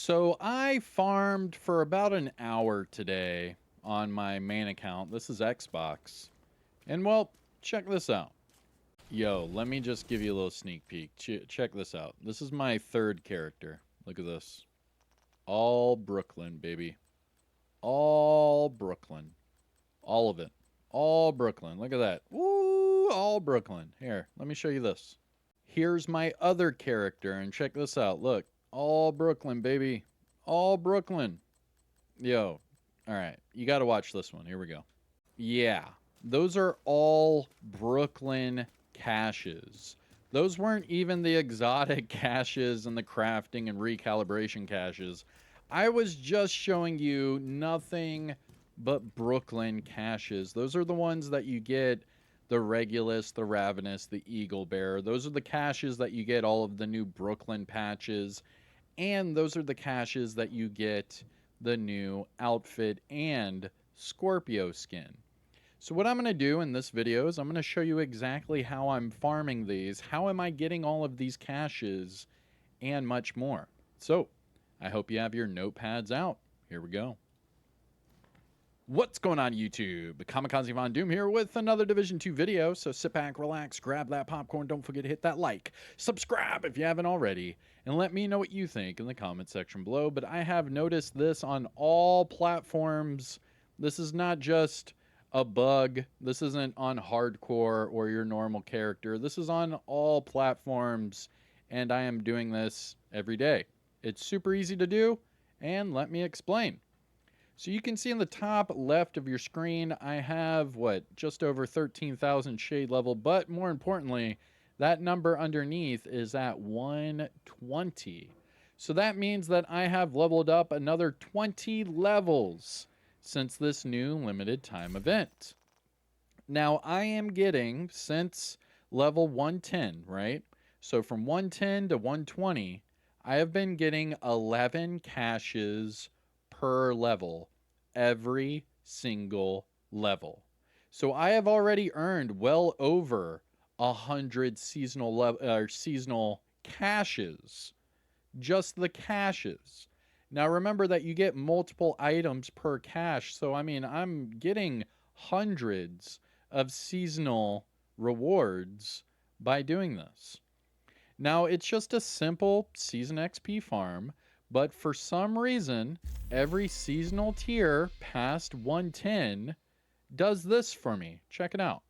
So I farmed for about an hour today on my main account. This is Xbox. And well, check this out. Yo, let me just give you a little sneak peek. Check this out. This is my third character. Look at this. All Brooklyn, baby. All Brooklyn. All of it. All Brooklyn. Look at that. Woo! All Brooklyn. Here, let me show you this. Here's my other character, and check this out. Look. All Brooklyn, baby. All Brooklyn. Yo. All right. You got to watch this one. Here we go. Yeah. Those are all Brooklyn caches. Those weren't even the exotic caches and the crafting and recalibration caches. I was just showing you nothing but Brooklyn caches. Those are the ones that you get the Regulus, the Ravenous, the Eagle Bear. Those are the caches that you get all of the new Brooklyn patches. And those are the caches that you get the new outfit and Scorpio skin. So what I'm going to do in this video is I'm going to show you exactly how I'm farming these, how am I getting all of these caches, and much more. So I hope you have your notepads out. Here we go. What's going on YouTube? Kamikazevondoom here with another Division 2 video. So sit back, relax, grab that popcorn. Don't forget to hit that like, subscribe if you haven't already, and let me know what you think in the comment section below. But I have noticed this on all platforms. This is not just a bug. This isn't on hardcore or your normal character. This is on all platforms, and I am doing this every day. It's super easy to do, and let me explain. So you can see in the top left of your screen, I have, just over 13,000 shade level, but more importantly, that number underneath is at 120. So that means that I have leveled up another 20 levels since this new limited time event. Now I am getting, since level 110, right? So from 110 to 120, I have been getting 11 caches per level every single level. So I have already earned well over 100 seasonal caches, just the caches. Now remember that you get multiple items per cache, so I mean I'm getting hundreds of seasonal rewards by doing this. Now it's just a simple season XP farm, but for some reason, every seasonal tier past 110 does this for me. Check it out.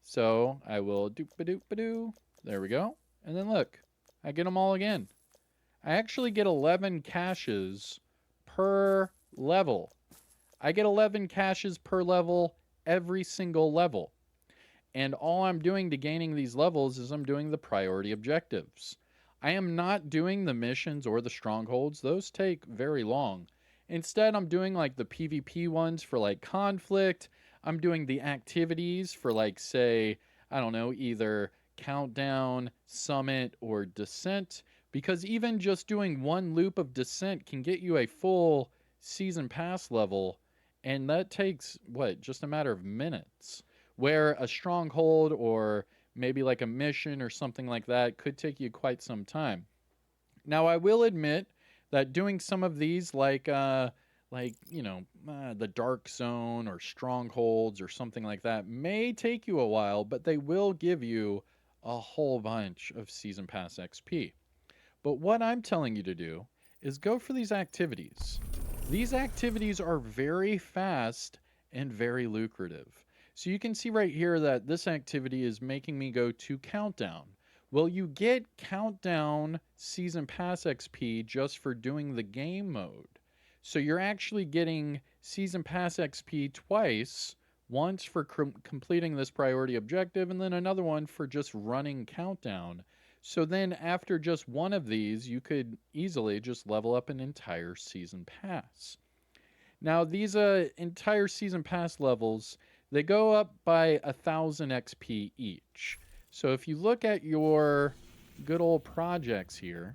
So I will doop-a-doop-a-doo. There we go. And then look, I get them all again. I actually get 11 caches per level. I get 11 caches per level every single level. And all I'm doing to gaining these levels is I'm doing the priority objectives. I am not doing the missions or the strongholds. Those take very long. Instead, I'm doing like the PvP ones for like conflict. I'm doing the activities for like, say, I don't know, either countdown, summit, or descent. Because even just doing one loop of descent can get you a full season pass level. And that takes, just a matter of minutes. Where a stronghold or maybe like a mission or something like that could take you quite some time. Now, I will admit that doing some of these, the Dark Zone or Strongholds or something like that, may take you a while, but they will give you a whole bunch of Season Pass XP. But what I'm telling you to do is go for these activities. These activities are very fast and very lucrative. So you can see right here that this activity is making me go to Countdown. Well, you get Countdown Season Pass XP just for doing the game mode. So you're actually getting Season Pass XP twice, once for completing this priority objective and then another one for just running Countdown. So then after just one of these, you could easily just level up an entire Season Pass. Now these entire Season Pass levels, they go up by 1,000 XP each. So if you look at your good old projects here,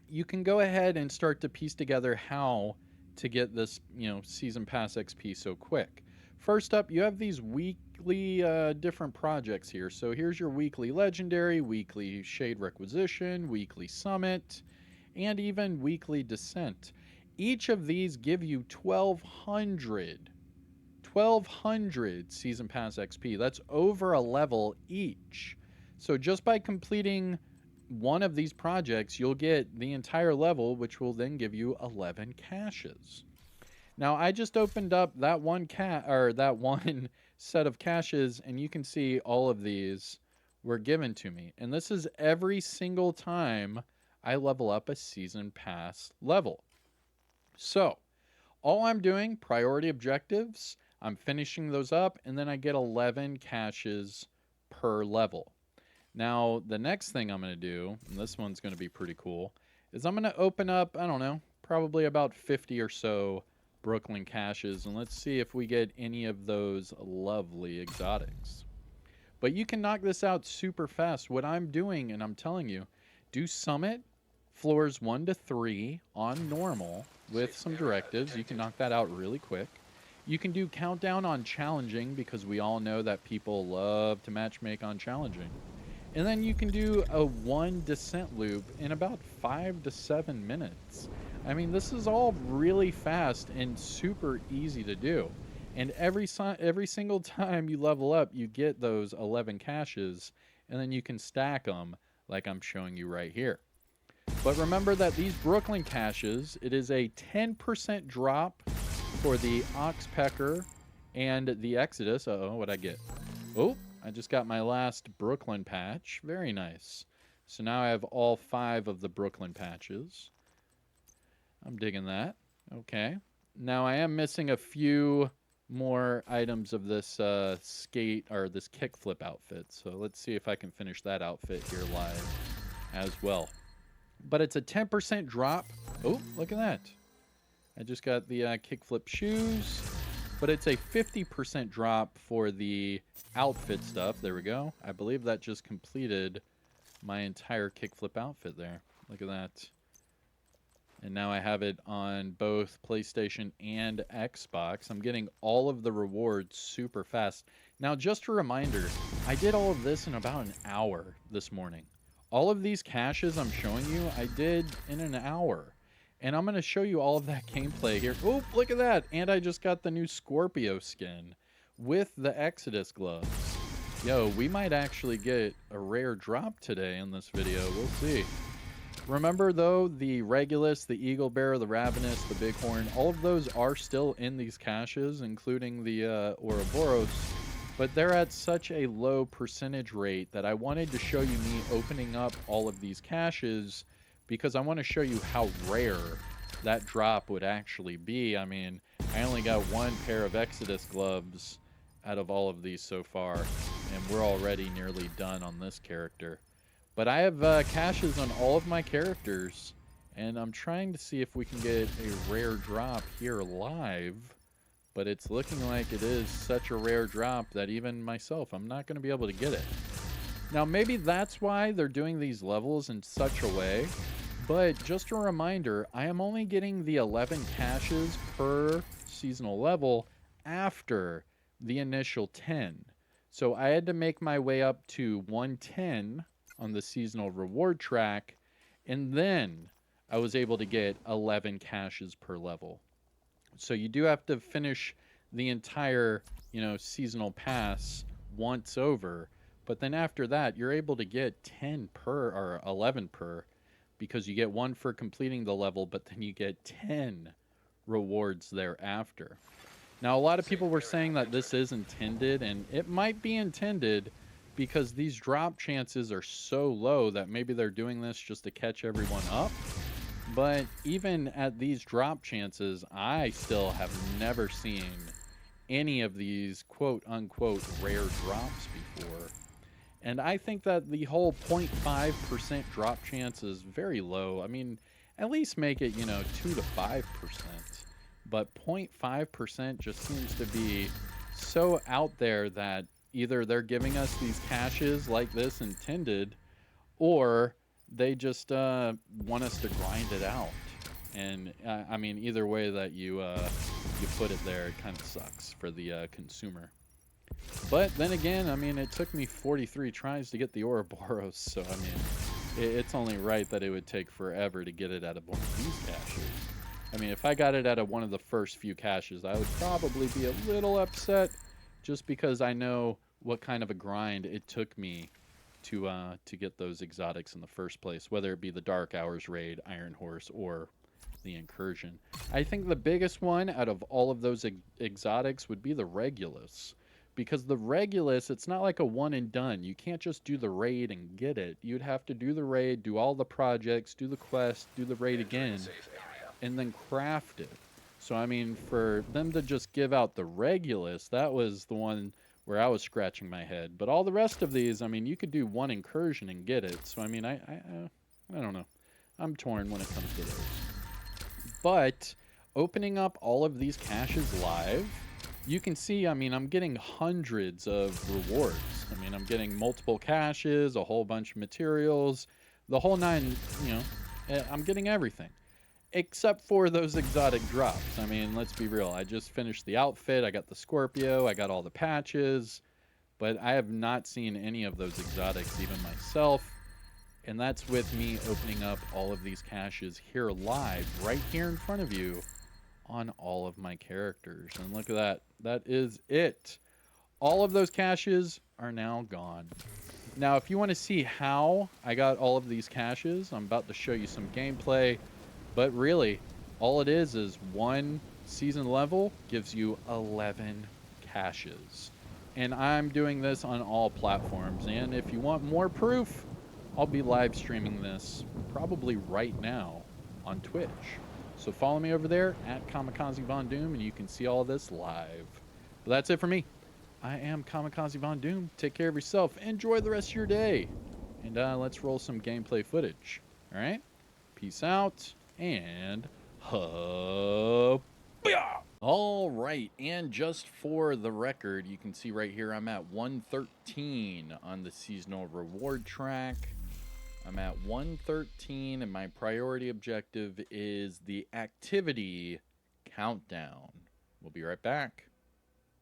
you can go ahead and start to piece together how to get this, Season Pass XP so quick. First up, you have these weekly different projects here. So here's your weekly legendary, weekly shade requisition, weekly summit. and even weekly descent. Each of these give you 1,200 season pass XP. That's over a level each. So just by completing one of these projects, you'll get the entire level, which will then give you 11 caches. Now I just opened up that one set of caches, and you can see all of these were given to me. And this is every single time I level up a season pass level. So all I'm doing, priority objectives, I'm finishing those up, and then I get 11 caches per level. Now, the next thing I'm going to do, and this one's going to be pretty cool, is I'm going to open up, I don't know, probably about 50 or so Brooklyn caches, and let's see if we get any of those lovely exotics. But you can knock this out super fast. What I'm doing, and I'm telling you, do Summit floors 1 to 3 on normal with some directives. You can knock that out really quick. You can do Countdown on challenging, because we all know that people love to matchmake on challenging. And then you can do a 1 descent loop in about 5 to 7 minutes. I mean, this is all really fast and super easy to do. And every single time you level up, you get those 11 caches, and then you can stack them like I'm showing you right here. But remember that these Brooklyn caches, it is a 10% drop for the Oxpecker and the Exodus. Uh-oh, what'd I get? Oh, I just got my last Brooklyn patch. Very nice. So now I have all 5 of the Brooklyn patches. I'm digging that. Okay. Now I am missing a few more items of this skate or this kickflip outfit. So let's see if I can finish that outfit here live as well. But it's a 10% drop. Oh, look at that. I just got the kickflip shoes. But it's a 50% drop for the outfit stuff. There we go. I believe that just completed my entire kickflip outfit there. Look at that. And now I have it on both PlayStation and Xbox. I'm getting all of the rewards super fast. Now, just a reminder, I did all of this in about an hour this morning. All of these caches I'm showing you, I did in an hour. And I'm going to show you all of that gameplay here. Oh, look at that. And I just got the new Scorpio skin with the Exodus gloves. Yo, we might actually get a rare drop today in this video. We'll see. Remember, though, the Regulus, the Eagle Bearer, the Ravenous, the Bighorn, all of those are still in these caches, including the Ouroboros. But they're at such a low percentage rate that I wanted to show you me opening up all of these caches, because I want to show you how rare that drop would actually be. I mean, I only got 1 pair of Exodus gloves out of all of these so far, and we're already nearly done on this character. But I have caches on all of my characters, and I'm trying to see if we can get a rare drop here live, but it's looking like it is such a rare drop that even myself, I'm not going to be able to get it. Now, maybe that's why they're doing these levels in such a way, but just a reminder, I am only getting the 11 caches per seasonal level after the initial 10. So I had to make my way up to 110 on the seasonal reward track, and then I was able to get 11 caches per level. So you do have to finish the entire, seasonal pass once over. But then after that, you're able to get 10 per or 11 per, because you get 1 for completing the level, but then you get 10 rewards thereafter. Now, a lot of people were saying that this is intended, and it might be intended because these drop chances are so low that maybe they're doing this just to catch everyone up. But even at these drop chances, I still have never seen any of these quote-unquote rare drops before. And I think that the whole 0.5% drop chance is very low. I mean, at least make it, 2 to 5%. But 0.5% just seems to be so out there that either they're giving us these caches like this intended, or they just want us to grind it out. And I mean, either way that you put it there, it kind of sucks for the consumer. But then again, I mean, it took me 43 tries to get the Ouroboros, so I mean, it's only right that it would take forever to get it out of one of these caches. I mean, if I got it out of one of the first few caches, I would probably be a little upset just because I know what kind of a grind it took me to get those exotics in the first place, whether it be the Dark Hours raid, Iron Horse, or the Incursion. I think the biggest one out of all of those exotics would be the Regulus. Because the Regulus, it's not like a one and done. You can't just do the raid and get it. You'd have to do the raid, do all the projects, do the quest, do the raid again, and then craft it. So, I mean, for them to just give out the Regulus, that was the one where I was scratching my head. But all the rest of these, I mean, you could do one incursion and get it. So, I mean, I don't know. I'm torn when it comes to those. But opening up all of these caches live, you can see, I mean, I'm getting hundreds of rewards. I mean, I'm getting multiple caches, a whole bunch of materials, the whole nine, you know, I'm getting everything. Except for those exotic drops. I mean, let's be real. I just finished the outfit. I got the Scorpio. I got all the patches. But I have not seen any of those exotics, even myself. And that's with me opening up all of these caches here live, right here in front of you, on all of my characters. And look at that. That is it. All of those caches are now gone. Now, if you want to see how I got all of these caches, I'm about to show you some gameplay. But really, all it is one season level gives you 11 caches. And I'm doing this on all platforms. And if you want more proof, I'll be live streaming this probably right now on Twitch. So follow me over there at Kamikazevondoom and you can see all this live. But that's it for me. I am Kamikazevondoom. Take care of yourself. Enjoy the rest of your day. And let's roll some gameplay footage. All right? Peace out. And all right, and just for the record, you can see right here I'm at 113 on the seasonal reward track. I'm at 113 and my priority objective is the activity countdown. We'll be right back.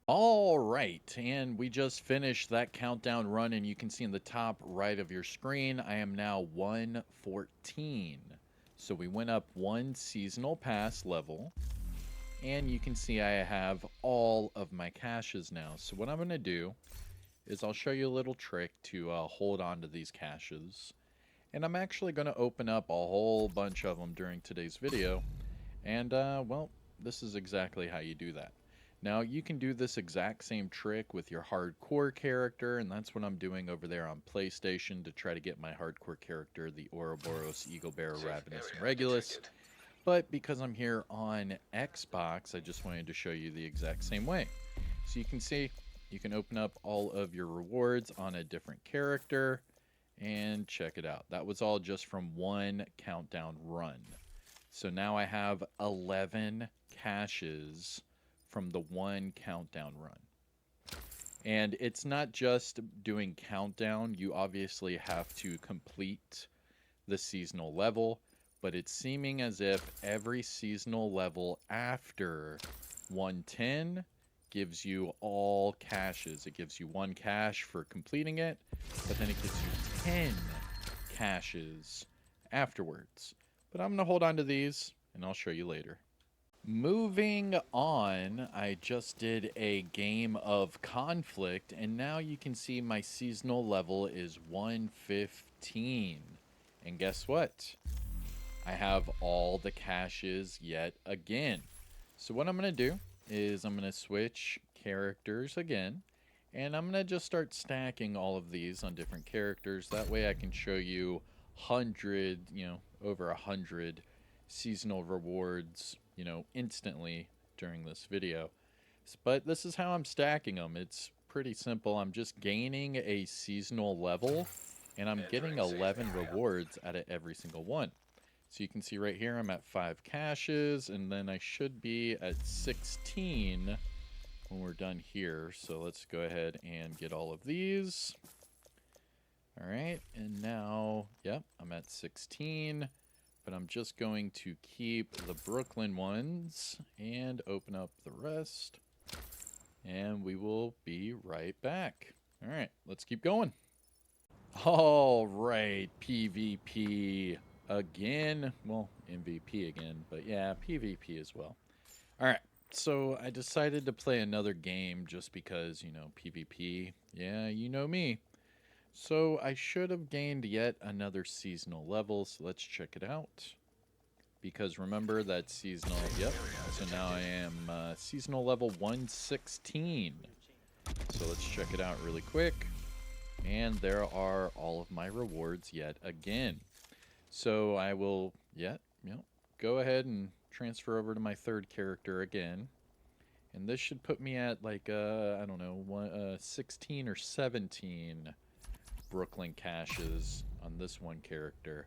All right, and we just finished that countdown run, and you can see in the top right of your screen I am now 114. So we went up one seasonal pass level, and you can see I have all of my caches now. So what I'm going to do is I'll show you a little trick to hold on to these caches. And I'm actually going to open up a whole bunch of them during today's video. And, well, this is exactly how you do that. Now, you can do this exact same trick with your hardcore character, and that's what I'm doing over there on PlayStation to try to get my hardcore character, the Ouroboros, Eagle Bear, Ravenous, and Regulus. But because I'm here on Xbox, I just wanted to show you the exact same way. So you can see, you can open up all of your rewards on a different character, and check it out. That was all just from one countdown run. So now I have 11 caches from the one countdown run. And it's not just doing countdown. You obviously have to complete the seasonal level, but it's seeming as if every seasonal level after 110 gives you all caches. It gives you 1 cache for completing it, but then it gives you 10 caches afterwards. But I'm going to hold on to these, and I'll show you later. Moving on, I just did a game of Conflict, and now you can see my seasonal level is 115. And guess what? I have all the caches yet again. So what I'm going to do is I'm going to switch characters again, and I'm going to just start stacking all of these on different characters. That way I can show you over 100 seasonal rewards, instantly during this video. But this is how I'm stacking them. It's pretty simple. I'm just gaining a seasonal level, and I'm getting 11 rewards out of every single one. So you can see right here I'm at 5 caches, and then I should be at 16 when we're done here. So let's go ahead and get all of these. All right, and now, yep, I'm at 16, but I'm just going to keep the Brooklyn ones and open up the rest, and we will be right back. All right, let's keep going. All right, PvP again. Well, MVP again, but yeah, PvP as well. All right, so I decided to play another game just because, PvP. Yeah, you know me. So I should have gained yet another seasonal level, so let's check it out. Because remember that seasonal, yep, so now I am seasonal level 116. So let's check it out really quick. And there are all of my rewards yet again. So I will, go ahead and transfer over to my third character again. And this should put me at like, I don't know, 16 or 17 Brooklyn caches on this one character.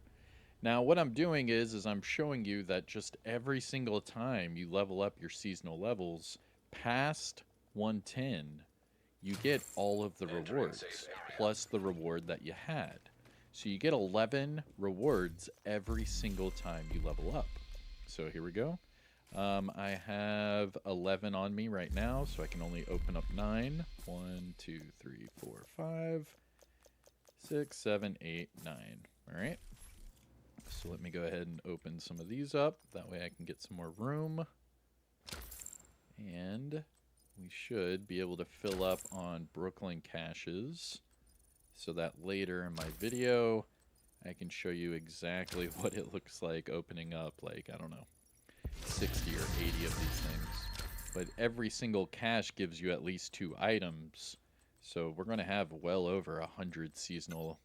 Now, what I'm doing is I'm showing you that just every single time you level up your seasonal levels past 110, you get all of the rewards, plus the reward that you had. So you get 11 rewards every single time you level up. So here we go. I have 11 on me right now, so I can only open up 9. 1, 2, 3, 4, 5, 6, 7, 8, 9. All right. So let me go ahead and open some of these up. That way I can get some more room. And we should be able to fill up on Brooklyn caches so that later in my video I can show you exactly what it looks like opening up, like, I don't know, 60 or 80 of these things. But every single cache gives you at least 2 items. So we're going to have well over 100 seasonal,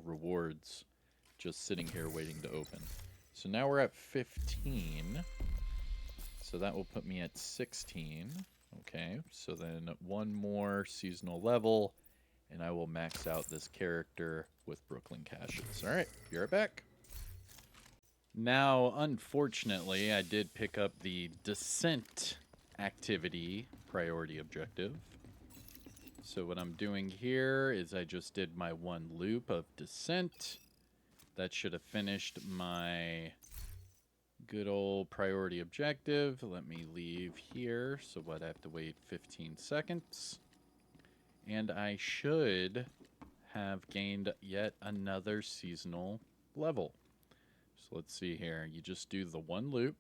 rewards just sitting here waiting to open. So now we're at 15. So that will put me at 16. Okay, so then one more seasonal level, and I will max out this character with Brooklyn caches. All right, be right back. Now, unfortunately, I did pick up the Descent activity priority objective. So what I'm doing here is I just did my one loop of Descent. That should have finished my good old priority objective. Let me leave here. So what, I have to wait 15 seconds. And I should have gained yet another seasonal level. So let's see here. You just do the one loop,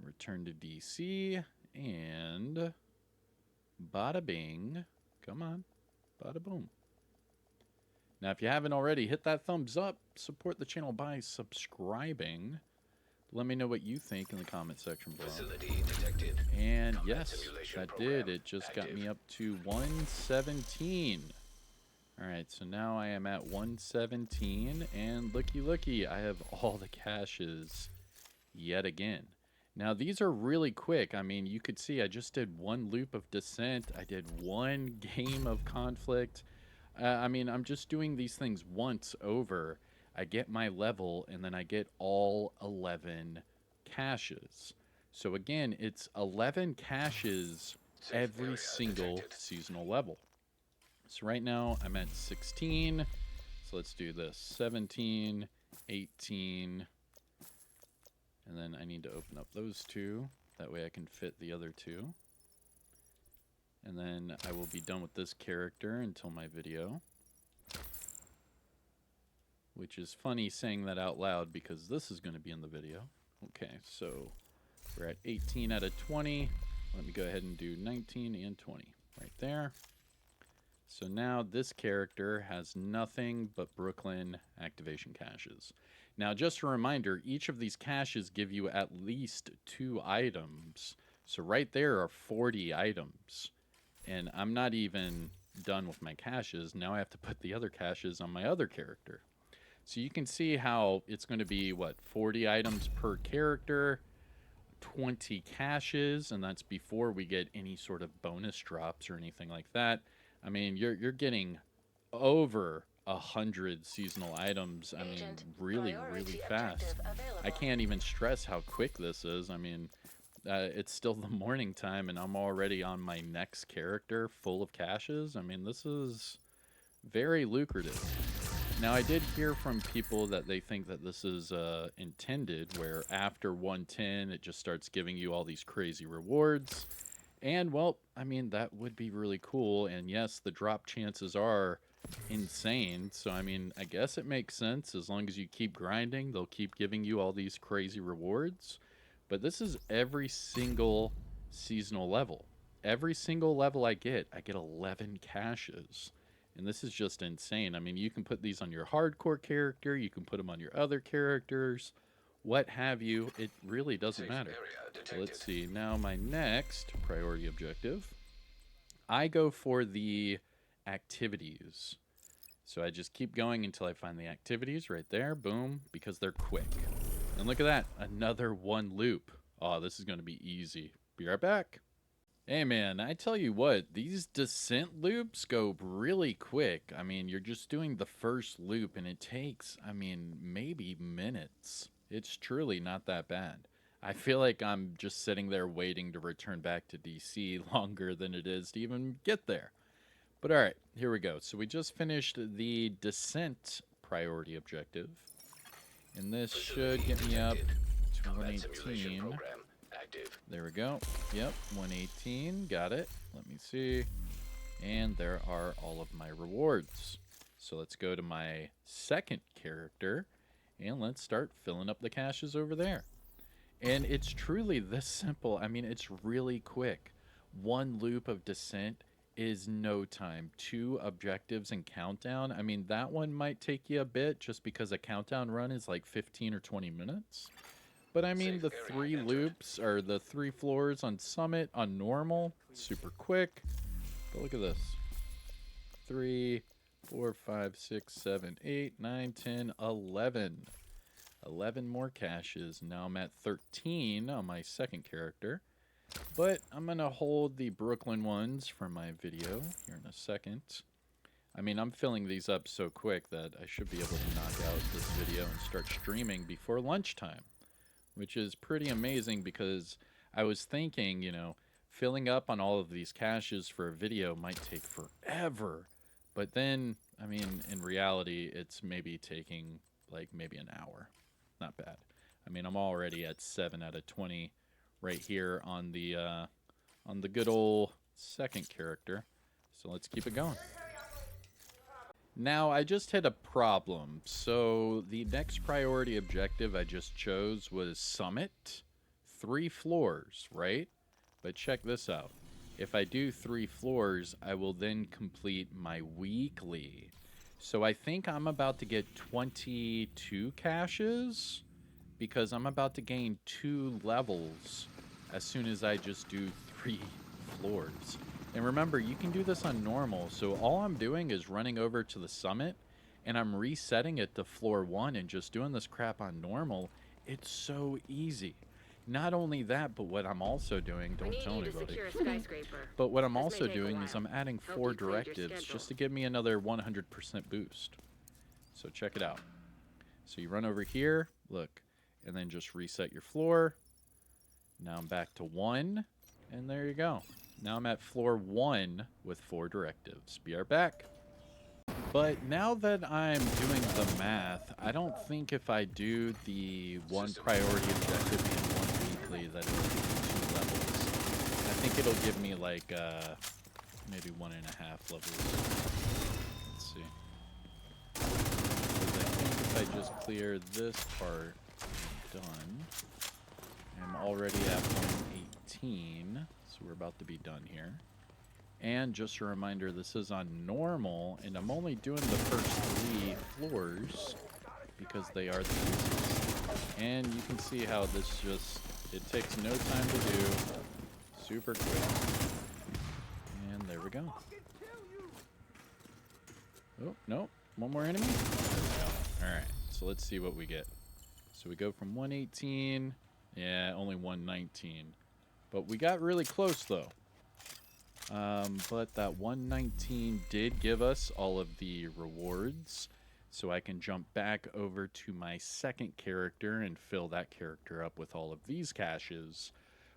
return to DC, and bada bing. Come on. Bada boom. Now, if you haven't already, hit that thumbs up. Support the channel by subscribing. Let me know what you think in the comment section below. And yes, that did. It just got me up to 117. All right, so now I am at 117, and looky, I have all the caches yet again. Now, these are really quick. I mean, you could see I just did one loop of Descent. I did one game of Conflict. I mean, I'm just doing these things once over. I get my level, and then I get all 11 caches. So again, it's 11 caches every single seasonal level. So right now, I'm at 16. So let's do this. 17, 18. And then I need to open up those two. That way I can fit the other two. And then I will be done with this character until my video. Which is funny saying that out loud because this is going to be in the video. Okay, so we're at 18 out of 20. Let me go ahead and do 19 and 20 right there. So now this character has nothing but Brooklyn activation caches. Now, just a reminder, each of these caches give you at least 2 items. So right there are 40 items. And I'm not even done with my caches. Now I have to put the other caches on my other character. So you can see how it's going to be, 40 items per character, 20 caches, and that's before we get any sort of bonus drops or anything like that. I mean, you're getting over 100 seasonal items. I mean, really fast. I can't even stress how quick this is. I mean, it's still the morning time, and I'm already on my next character full of caches. I mean, this is very lucrative. Now, I did hear from people that they think that this is intended, where after 110, it just starts giving you all these crazy rewards. And, well, I mean, that would be really cool. And yes, the drop chances are insane. So, I mean, I guess it makes sense. As long as you keep grinding, they'll keep giving you all these crazy rewards. But this is every single seasonal level. Every single level I get 11 caches. And this is just insane. I mean, you can put these on your hardcore character, you can put them on your other characters, what have you. It really doesn't matter. So let's see. Now, my next priority objective, I go for the activities. So I just keep going until I find the activities right there. Boom, because they're quick. And look at that, another one loop. Oh, this is going to be easy. Be right back. Hey man, I tell you what, these descent loops go really quick. I mean, you're just doing the first loop and it takes, I mean, maybe minutes. It's truly not that bad. I feel like I'm just sitting there waiting to return back to DC longer than it is to even get there. But alright, here we go. So we just finished the descent priority objective. And this should get me up to 118. There we go. Yep, 118. Got it. Let me see. And there are all of my rewards. So let's go to my second character. And let's start filling up the caches over there. And it's truly this simple. I mean, it's really quick. One loop of descent is no time. 2 objectives and countdown. I mean, that one might take you a bit just because a countdown run is like 15 or 20 minutes. But I mean, the 3 loops, or the 3 floors on Summit, on normal, super quick. But look at this. 3, 4, 5, 6, 7, 8, 9, 10, 11. 11 more caches. Now I'm at 13 on my second character. But I'm going to hold the Brooklyn ones for my video here in a second. I mean, I'm filling these up so quick that I should be able to knock out this video and start streaming before lunchtime. Which is pretty amazing because I was thinking, you know, filling up on all of these caches for a video might take forever. But then, I mean, in reality, it's maybe taking like maybe an hour. Not bad. I mean, I'm already at 7 out of 20 right here on the good old second character. So let's keep it going. Now, I just hit a problem. So the next priority objective I just chose was Summit. 3 floors, right? But check this out. If I do 3 floors, I will then complete my weekly. So I think I'm about to get 22 caches because I'm about to gain 2 levels as soon as I just do 3 floors. And remember, you can do this on normal, so all I'm doing is running over to the summit, and I'm resetting it to floor 1 and just doing this crap on normal. It's so easy. Not only that, but what I'm also doing, don't tell anybody, but what I'm also doing is I'm adding 4 directives just to give me another 100% boost. So check it out. So you run over here, look, and then just reset your floor. Now I'm back to 1, and there you go. Now I'm at floor 1 with 4 directives. Be right back. But now that I'm doing the math, I don't think if I do the 1 priority objective and 1 weekly that it'll give me 2 levels. I think it'll give me like maybe 1.5 levels. Let's see. Because I think if I just clear this part, I'm done. I'm already at 118. So we're about to be done here. And just a reminder, this is on normal, and I'm only doing the first 3 floors because they are the easiest. And you can see how this just, it takes no time to do, super quick. And there we go. Oh, no, one more enemy. There we go. All right, so let's see what we get. So we go from 118, yeah, only 119. But we got really close, though. But that 119 did give us all of the rewards. So I can jump back over to my second character and fill that character up with all of these caches.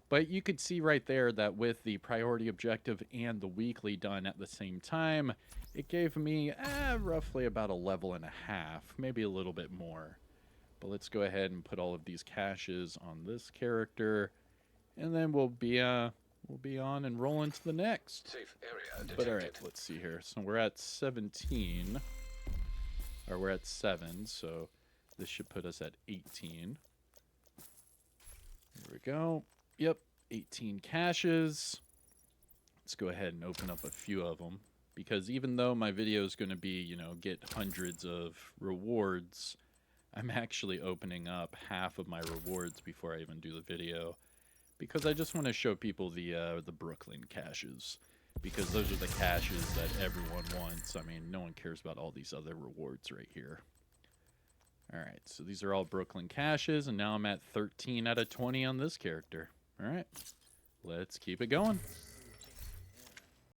But you could see right there that with the priority objective and the weekly done at the same time, it gave me roughly about a level and a half, maybe a little bit more. But let's go ahead and put all of these caches on this character. And then we'll be we'll be on and rolling to the next. Safe area But all right, detected. let's see here. So we're at 17, or we're at 7, so this should put us at 18. Here we go. Yep, 18 caches. Let's go ahead and open up a few of them, because even though my video is going to be, you know, get hundreds of rewards, I'm actually opening up half of my rewards before I even do the video, because I just want to show people the Brooklyn caches, because those are the caches that everyone wants. I mean, no one cares about all these other rewards right here. All right, so these are all Brooklyn caches, and now I'm at 13 out of 20 on this character. All right, let's keep it going.